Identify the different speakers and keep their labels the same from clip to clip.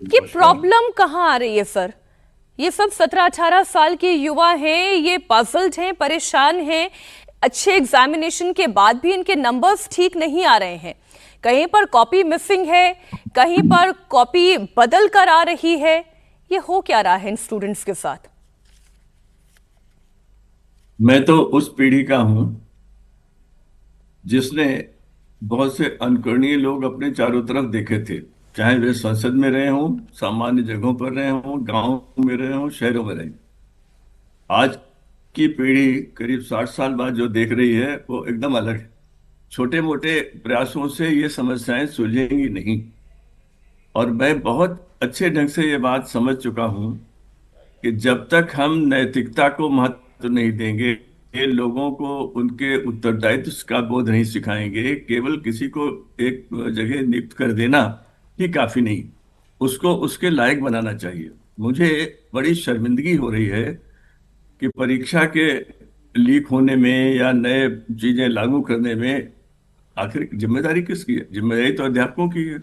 Speaker 1: कि
Speaker 2: नमस्कार।
Speaker 1: प्रॉब्लम कहाँ आ रही है सर? ये सब 17-18 साल के युवा हैं, ये पजल्ड हैं, परेशान हैं। अच्छे एग्जामिनेशन के बाद भी इनके नंबर्स ठीक नहीं आ रहे हैं। कहीं पर कॉपी मिसिंग है, कहीं पर कॉपी बदल कर आ रही है। ये हो क्या रहा है इन स्टूडेंट्स के साथ?
Speaker 2: मैं तो उस पीढ़ी का हूं जिसने बहुत से अनुकरणीय लोग अपने चारों तरफ देखे थे। चाहे वे संसद में रहे हों, सामान्य जगहों पर रहे हों, गांव में रहे हों, शहरों में रहे हों। आज की पीढ़ी करीब 60 साल बाद जो देख रही है वो एकदम अलग है। छोटे मोटे प्रयासों से ये समस्याएं सुलझेंगी नहीं। और मैं बहुत अच्छे ढंग से ये बात समझ चुका हूं कि जब तक हम नैतिकता को महत्व नहीं देंगे, ये लोगों को उनके उत्तरदायित्व का बोध नहीं सिखाएंगे, केवल किसी को एक जगह नियुक्त कर देना ही काफी नहीं, उसको उसके लायक बनाना चाहिए। मुझे बड़ी शर्मिंदगी हो रही है कि परीक्षा के लीक होने में या नए चीजें लागू करने में आखिर जिम्मेदारी किसकी है? जिम्मेदारी तो अध्यापकों की है।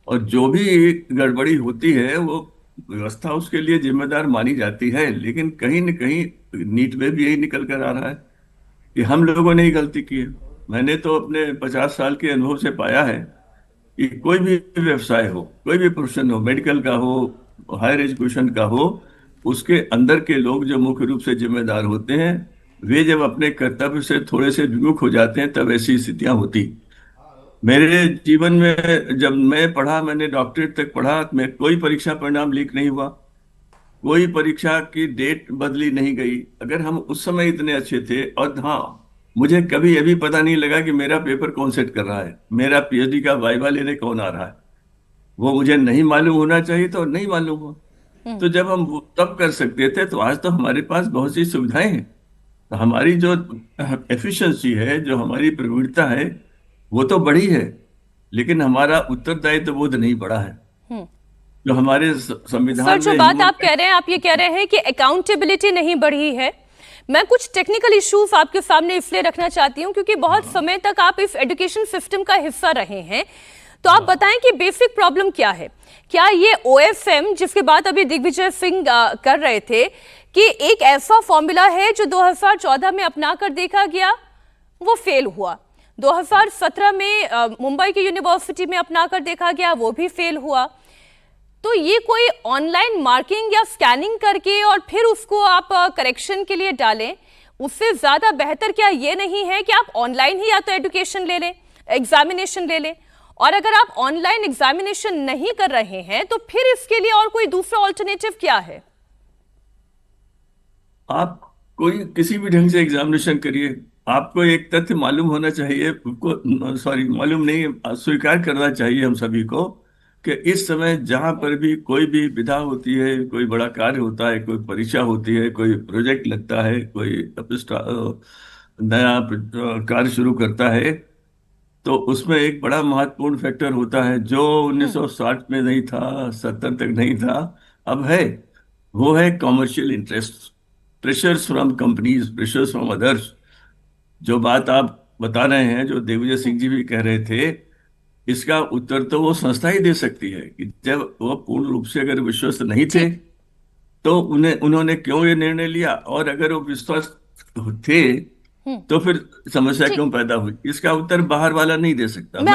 Speaker 2: और जो भी गड़बड़ी होती है वो व्यवस्था उसके लिए जिम्मेदार मानी जाती है, लेकिन कहीं न कहीं नीट में भी यही निकल कर आ रहा है कि हम लोगों ने ही गलती की है। मैंने तो अपने 50 साल के अनुभव से पाया है कि कोई भी व्यवसाय हो, कोई भी प्रोफेशन हो, मेडिकल का हो, हायर एजुकेशन का हो, उसके अंदर के लोग जो मुख्य रूप से जिम्मेदार होते हैं, वे जब अपने कर्तव्य से थोड़े से विमुख हो जाते हैं तब ऐसी स्थितियां होती। मेरे जीवन में जब मैं पढ़ा, मैंने डॉक्टरेट तक पढ़ा, मैं कोई परीक्षा परिणाम लीक नहीं हुआ, कोई परीक्षा की डेट बदली नहीं गई। अगर हम उस समय इतने अच्छे थे, और हाँ, मुझे कभी ये भी पता नहीं लगा कि मेरा पेपर कौन सेट कर रहा है, मेरा पीएचडी का वाइवा लेने कौन आ रहा है। वो मुझे नहीं मालूम होना चाहिए था और नहीं मालूम हुआ। तो जब हम वो तब कर सकते थे तो आज तो हमारे पास बहुत सी सुविधाएं हैं। तो हमारी जो एफिशिएंसी है, जो हमारी प्रवृत्ता है, वो तो बढ़ी है, लेकिन हमारा उत्तरदायित्व बोध नहीं बढ़ा है। जो हमारे
Speaker 1: सर,
Speaker 2: संविधान
Speaker 1: जो
Speaker 2: में
Speaker 1: बात
Speaker 2: ह्यूमन
Speaker 1: आप कह रहे हैं, आप ये कह रहे हैं कि अकाउंटेबिलिटी नहीं बढ़ी है। मैं कुछ टेक्निकल इश्यूज आपके सामने इसलिए रखना चाहती हूँ क्योंकि बहुत
Speaker 2: हाँ,
Speaker 1: समय तक आप इस एजुकेशन सिस्टम का हिस्सा रहे हैं। तो आप
Speaker 2: हाँ,
Speaker 1: बताएं कि बेसिक प्रॉब्लम क्या है? क्या ये ओएफएम, जिसके बात अभी दिग्विजय सिंह कर रहे थे, कि एक ऐसा फॉर्मूला है जो 2014 में अपना कर देखा गया, वो फेल हुआ। 2017 में मुंबई की यूनिवर्सिटी में अपना कर देखा गया, वो भी फेल हुआ। तो ये कोई ऑनलाइन मार्किंग या स्कैनिंग करके और फिर उसको आप करेक्शन के लिए डालें, उससे ज्यादा बेहतर क्या ये नहीं है कि आप ऑनलाइन ही या तो एजुकेशन ले लें, एग्जामिनेशन ले लें? और अगर आप ऑनलाइन एग्जामिनेशन नहीं कर रहे हैं तो फिर इसके लिए और कोई दूसरा ऑल्टरनेटिव क्या है?
Speaker 2: आप कोई किसी भी ढंग से एग्जामिनेशन करिए, आपको एक तथ्य मालूम होना चाहिए, को सॉरी, मालूम नहीं, स्वीकार करना चाहिए हम सभी को कि इस समय जहां पर भी कोई भी विधा होती है, कोई बड़ा कार्य होता है, कोई परीक्षा होती है, कोई प्रोजेक्ट लगता है, कोई नया कार्य शुरू करता है, तो उसमें एक बड़ा महत्वपूर्ण फैक्टर होता है जो 1960 में नहीं था, 70 तक नहीं था, अब है। वो है commercial interest, pressures from companies, pressures from others. जो बात आप बता रहे हैं, जो दिग्विजय सिंह जी भी कह रहे थे, इसका उत्तर तो वो संस्था ही दे सकती है कि जब वो पूर्ण रूप से अगर विश्वस्त नहीं
Speaker 1: जी।
Speaker 2: थे तो उन्हें उन्होंने क्यों ये निर्णय लिया, और अगर वो विश्वस्त थे तो फिर समस्या
Speaker 1: ठीक।
Speaker 2: क्यों पैदा हुई, इसका उत्तर बाहर वाला नहीं दे सकता।
Speaker 1: मैं